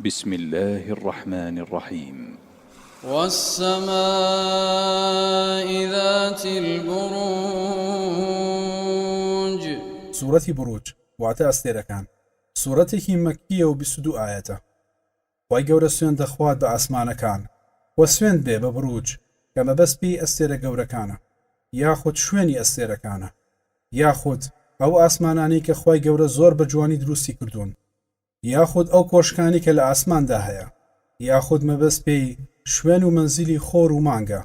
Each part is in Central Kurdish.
بسم الله الرحمن الرحيم والسماء ذات البروج سورة بروج واتە ئەستێرەکان سوورەتێکی مەکیە و 22 ئاەتە. خی گەورە سوێن دەخوات بە ئاسمانەکان وە سوێن بێ بە بروج کە مەبەستی ئەستێرە گەورەکانە یاخود شوێنی ئەستێرەکانە یاخود ئەو ئاسمانانی کە خی گەورە زۆر بە جوانی دروستی کردوون یاخود ئەو کۆشکانی کە لە ئاسماندا هەیە یاخود مەبەست پێی شوێن و منزیلی خۆر و مانگە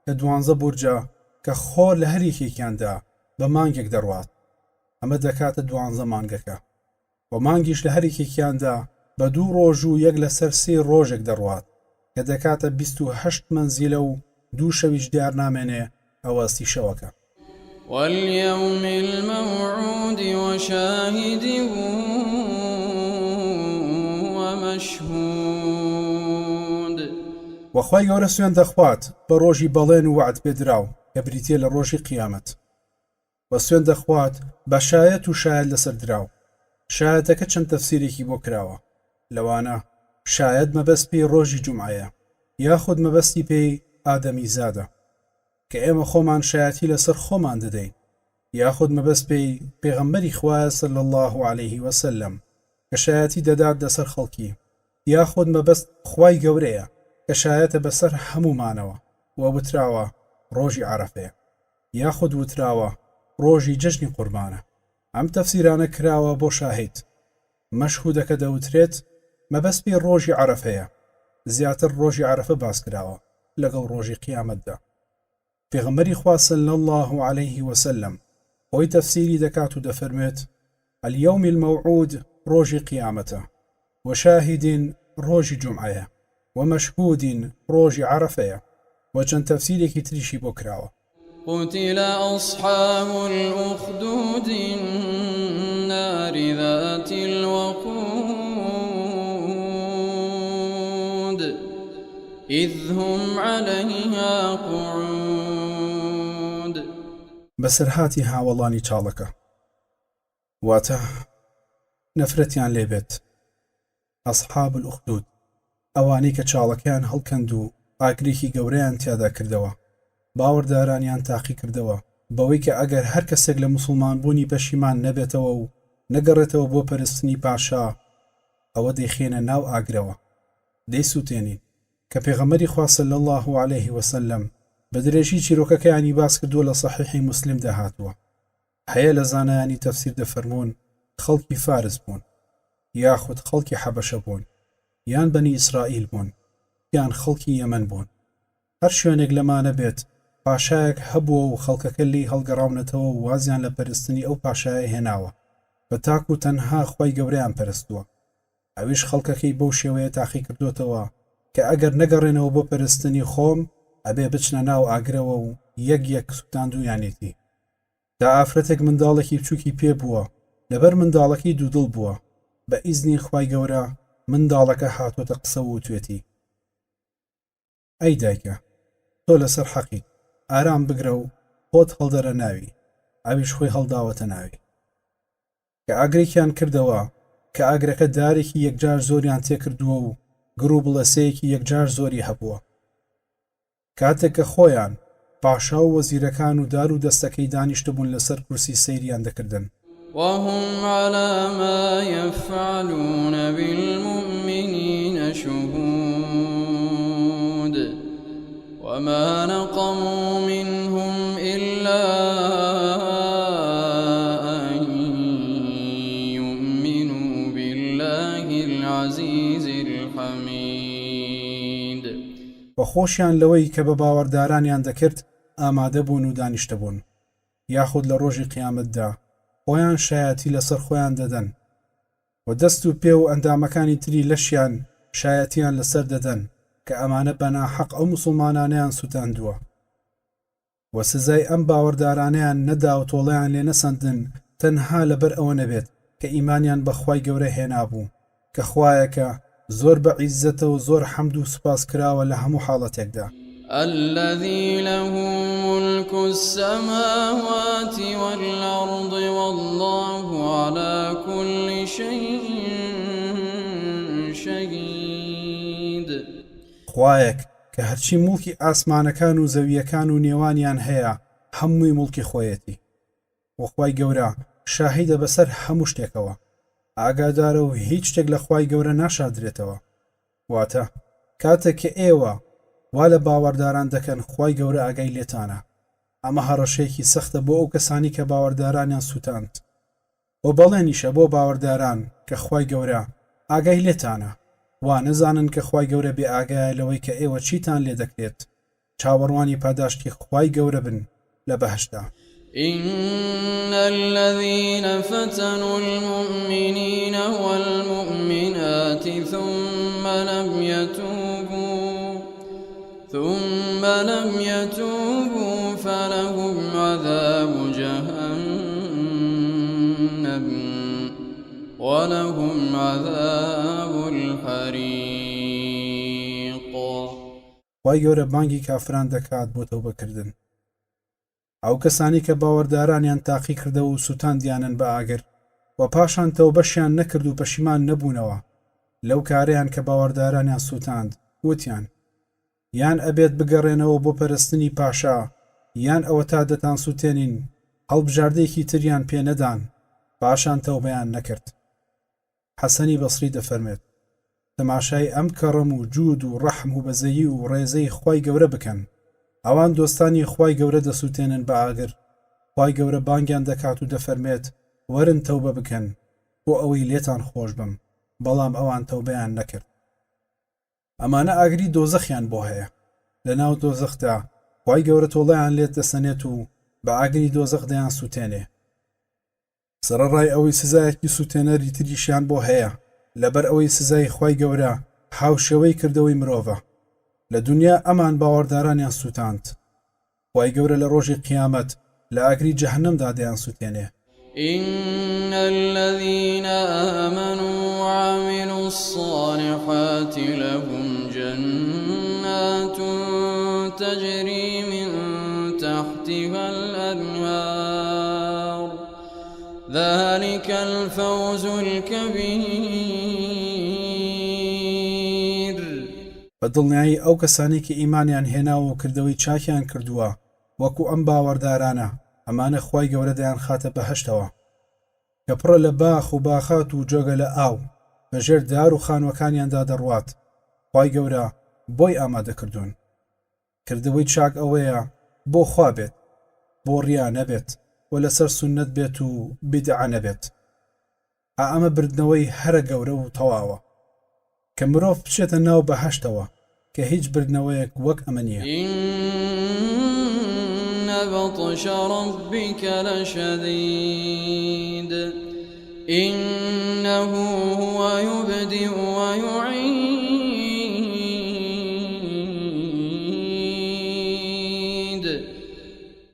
کە 12 بورجە کە خۆر لە هەریەکێکیاندا بە مانگێک دەڕوات. ئەمە دەکاتە 12 مانگەکە و مانگیش لە هەریەکێکیاندا بە 2 ڕۆژ و یەک لەسەر 3 ڕۆژێک دەڕوات کە دەکاتە 28 منزیلە و 2 شەویش دیار نامێنێ ئەوەستی شەوەکە. واليوم الموعود وشاهد ومشهود وخوای گەورە سوێن دەخوات بە ڕۆژی بەڵێن و وعد پێدراو کە بریتێ لە ڕۆژی قیامەت و سوێن دەخوات بە شایەت و شایەت لەسەر دراو. شایەتەکە چەند تەفسیرێکی بۆ کراوە، لەوانە شایەت مەبەست پێی ڕۆژی جومعەیە یاخود مەبەستی پێی ئادەمی زادە کە ئێمە خۆمان شایەتی لەسەر خۆمان دەدەین یاخود مەبەست پێی پێغەمبەری خوایە صلی الله علیه وسلم کە شایەتی دەدات لەسەر خەڵکی یاخود مەبەست خوای گەورەیە کە شایەتە بەسەر هەمومانەوە و وتراوە ڕۆژی عەرەفەیە یاخود وتراوە ڕۆژی جەژنی قوربانە. ئەم تەفسیرانە کراوە بۆ شاهید. مەشهودەکە دەوترێت مەبەست پێی ڕۆژی عەرەفەیە، زیاتر ڕۆژی عەرەفە باس کراوە لەگەڵ ڕۆژی قیامەتدا. پێغەمبەری خوا صلی الله علیه وسلم خۆی تەفسیری دەکات و دەفەرمێت اليوم الموعود ڕۆژی قیامەتە وشاهد ڕۆژی جومعەیە ومەشهود ڕۆژی عەرەفەیە و چەند تەفسیرێکی تریشی بۆ کراوە. قتل أصحاب الأخدود النار ذات الوقود إذ هم عليها قعود. بەسەرهاتی هاوڵانی چاڵەکە واتە نەفرەتیان لێبێت. ئەصحاب الأخدود ئەوانەی کە چاڵەکەیان هەڵکەند و ئاگرێکی گەورەیان تیادا کردەوە، باوەڕدارانیان تاقی کردەوە بەوەی کە ئەگەر هەر کەسێک لە مسلمان بوونی پەشیمان نەبێتەوە و نەگەڕێتەوە بۆ پەرستنی پاشا ئەوە دەیخێنە ناو ئاگرەوە دەیسووتێنین کە پێغەمبەری خوا صلی الله علیه وسلم بە درێژی چیرۆکەکەیانی باس کردووە لە صحیحی مسلم داهاتووە. هەیە لە زانایانی تەفسیر دەفەرموون خەڵکی فارس بوون یاخود خەڵکی حەبەشە بوون یان بەنی ئیسرائیل بوون یان خەڵکی یەمەن بوون. هەر شوێنێک لەمانە بێت پاشایەک هەبووە و خەڵکەکە لی هەڵگەڕاونەتەوە و وازیان لە پەرستنی ئەو پاشایە هێناوە بە تاک و تەنها خۆی گەورەیان پەرستووە. ئەویش خەڵکەکەی بەو شێوەیە تاقی کردوتەوە کە ئەگەر نەگەڕێنەوە بۆ پەرستنی خۆم ئەبێ بچنە ناو ئاگرەوە و یەک سوتاندویانێتی. دا ئافرەتێک منداڵێکی بچووکی پێ بووە، لەبەر منداڵەکەی دوودڵ بووە، بە ئیزنی خی گەورە منداڵەکە هاتوۆتە قسە و توێتی ئەی دایکە تۆ لەسەر حەقیت، ئارام بگرە و خۆت هەڵدەرە ناوی. ئەویش خۆی هەڵداوەتە ناوی کە ئاگرێکیان کردەوە کە ئاگرەکە دارێکی یەکجار زۆریان تێکردووە و گر و بڵەسەیەکی یەکجار زۆری هەبووە. کاتێک کە خۆیان پاشا و وەزیرەکان و دار و دەستەکەی دانیشتبوون لەسەر کورسی سەیریان دەکردن وهم على ما يفعلون بالمؤمنين شهود وما نقموا منهم إلا أن يؤمنوا بالله العزيز الحميد. وخۆشیان لەوەی کە بە باوەڕدارانیان دەکرد ئامادە بوون و دانیشتبوون یاخود لە ڕۆژی قیامەتدا خۆیان شایەتی لەسەر خۆیان دەدەن و دەست و پێ و ئەندامەکانی تری لەشیان شایەتیان لەسەر دەدەن کە ئەمانە بەناحەق ئەو موسڵمانانیان سوتاندووە و سزای ئەم باوەڕدارانیان نەدا و تۆڵەیان لێ نەسەندن تەنها لەبەر ئەوە نەبێت کە ئیمانیان بەخوای گەورە هێنابوو کە خوایەکە زۆر بە عیززەتە و زۆر حەمد و سوپاس کراوە لە هەموو حاڵەتێکدا. الذي له ملك السماوات والأرض والله على كل شيء شهيد خوایەک کە هەرچی موڵکی ئاسمانەکان و زەویەکان و نێوانیان هەیە هەمووی موڵکی خۆیەتی وەخوای گەورە شاهیدە بەسەر هەموو شتێکەوە ئاگادارە و هیچ شتێک لە خوای گەورە ناشادرێتەوە واتە کاتێک کە ئێوە وا لە باوەڕداران دەکەن خوای گەورە ئاگای لێتانە ئەمە هەڕەشەیەکی سەختە بۆ ئەو کەسانی کە باوەڕدارانیان سوتاند بۆ بەڵێنیشە بۆ باوەڕداران کە خوای گەورە ئاگای لێتانە وا نەزانن کە خوای گەورە بێ ئاگایە لەوەی کە ئێوە چیتان لێ دەکرێت چاوەڕوانی پاداشتی خوای گەورە بن لە بەهشتا إن الذين فتنوا المؤمنين والمؤمنات ثم لم يتوبوا فلهم عذاب جهنم ولهم عذاب الحريق خوای گەورە بانگی کافران دەکات بۆ تەوبەکردن ئەو کەسانی کە باوەڕدارانیان تاقی کردە و سوتاندیانن بە ئاگر و پاشان تەوبەشیان نەکرد و پەشیمان نەبوونەوە لەو کارەیان کە باوەڕدارانیان سوتاند وتیان یان ئەبێت بگەڕێنەوە بۆ پەرستنی پاشا یان ئەوە تا دەتان سوتێنین هەڵبژاردەیەکی تریان پێ نەدان پاشان تەوبەیان نەکرد حەسەنی بەسری دەفەرمێت تەماشای ئەم کەڕەم و جوود و ڕەحم و بەزەیی و ڕێزەی خوای گەورە بکەن ئەوان دۆستانی خوای گەورە دەسوتێنن بە ئاگر خوای گەورە بانگیان دەکات و دەفەرمێت وەرن تەوبە بکەن بۆ ئەوەی لێتان خۆش بم بەڵام ئەوان تەوبەیان نەکرد ئەمانە ئاگری دۆزەخیان بۆ هەیە لە ناو دۆزەخدا خوای گەورە تۆڵەیان لێت دەسەنێت و بە ئاگری دۆزەخ دەیان سوتێنێ سەرەڕای ئەوەی سزایەکی سوتێنەری تریشیان بۆ هەیە لەبەر ئەوەی سزای خوای گەورە هاوشێوەی کردەوەی مرۆڤە لە دنیا ئەمان باوەڕدارانیان سوتاند خوای گەورە لە ڕۆژی قیامەت لە ئاگری جەهەنەمدا دەیان سوتێنێ إن الذين آمنوا وعملوا الصالحات لهم جنات تجري من تحتها الأنهار ذلك الفوز الكبير بەدڵنیایی ئەو کەسانی کە ئیمانیان هێناوە و کردەوەی چاکیان کردووە وەکو ئەم باوەڕدارانە ئەمانە خوای گەورە دەیان خاتە بەهەشتەوە کە پڕە لە باخ و باخات و جۆگە لە ئاو بەژێر دار و خانوەکانیاندا دەڕوات خوای گەورە بۆی ئامادەکردوون کردەوەی چاک ئەوەیە بۆ خوا بێت بۆ ڕیا نەبێت و لەسەر سونەت بێت و بیدعە نەبێت ئەمە بردنەوەی هەرە گەورە و تەواوە کە مرۆڤ بچێتە ناو بەهەشتەوە کە هیچ بردنەوەیەک وەک ئەمە نییە إن بطش ربك لشديد إنه هو يبدئ ويعيد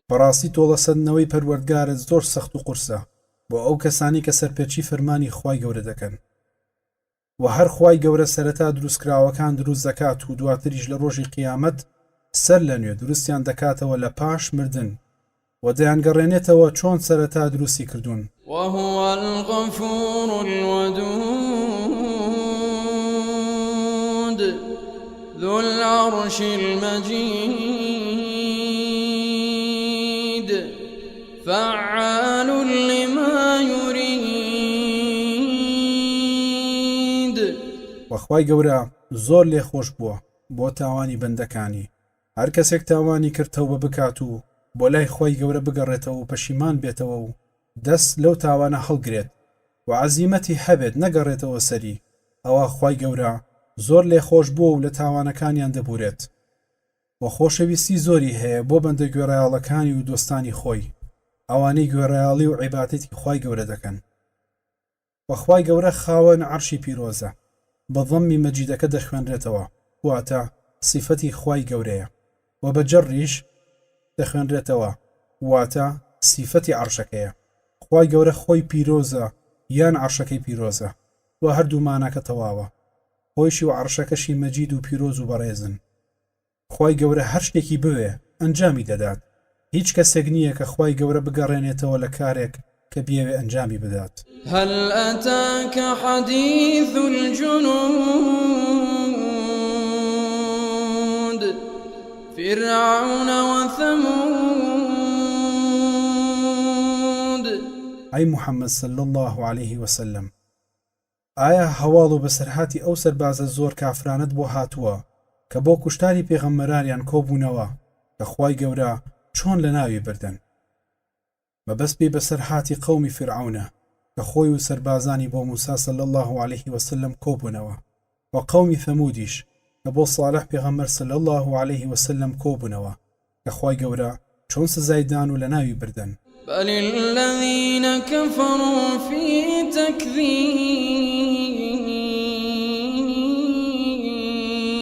بەڕاستی تۆڵەسەندنەوەی پەروەردگارت زۆر سەخت و قورسە بۆ ئەو کەسانی کە سەرپێچی فەرمانی خوای گەورە دەکەن و هەر خوای گەورە سەرەتا دروستکراوەکان دروست دەکات و دواتریش لە ڕۆژی قیامەت سەر لە نوێ دروستیان دەکاتەوە لە پاش مردن و دەیانگەڕێنێتەوە چۆن سەرەتا دروستی کردوون وهو الغفور الودود ذو العرش المجيد فعال لما يريد وەخوای گەورە زۆر لێخۆش بووە بۆ تاوانی بەندەکانی هەر کەسێک تاوانی کردەوە بکات و بۆ لای خۆی گەورە بگەڕێتەوە و پەشیمان بێتەوە و دەست لەو تاوانە هەڵگرێت و عەزیمەتی هەبێت نەگەڕێتەوە سەری ئەوە خوای گەورە زۆر لێخۆش بووە و لە تاوانەکانیان دەبورێت و خۆشەویستی زۆری هەیە بۆ بەندە گوێڕایاڵەکانی و دۆستانی خۆی ئەوانەی گوێڕایاڵی و عیبادەتی خوای گەورە دەکەن و خوای گەورە خاوەن عەرشی پیرۆزە بە ضەممی مەجیدەکە دەخوێنرێتەوە واتە سیفەتی خوای گەورەیە و بە جەڕیش دەخوێنرێتەوە واتە سیفەتی عەرشەکەیە خوای گەورە خۆی پیرۆزە یان عەرشەکەی پیرۆزە و هەردوو ماناکە تەواوە خۆیشی و عەرشەکەشی مەجید و پیرۆز و بەڕێزن خوای گەورە هەر شتێکی بوێ ئەنجامی دەدات هیچ کەسێک نییە کە خوای گەورە بگەڕێنێتەوە لە کارێک کە بیەوێ ئەنجامی بدات. هل أتاك حديث الجنود فرعون وثمود. ئەی محەممەد صلی الله عليه وسلم، ئایا هەواڵ و بەسەرهاتی ئەو سەربازە زۆر کافرانت بۆ هاتووە کە بۆ کوشتاری پێغەمبەرانیان کۆبوونەوە کە خوای گەورە چۆن لە ناوی بردن مەبەست بێ بەسەرهاتی قەومی فرعونە کە خۆی و سەربازانی بۆ موسا صلی الله عليه وسلم کۆبوونەوە و قەومی ثەمودیش کە بۆ صالح پێغەمبەر صلی الله عليه وسلم کۆبوونەوە کە خوای گەورە چۆن سزایدان و لە ناوی بردن. بل الذين كفروا في تكذيب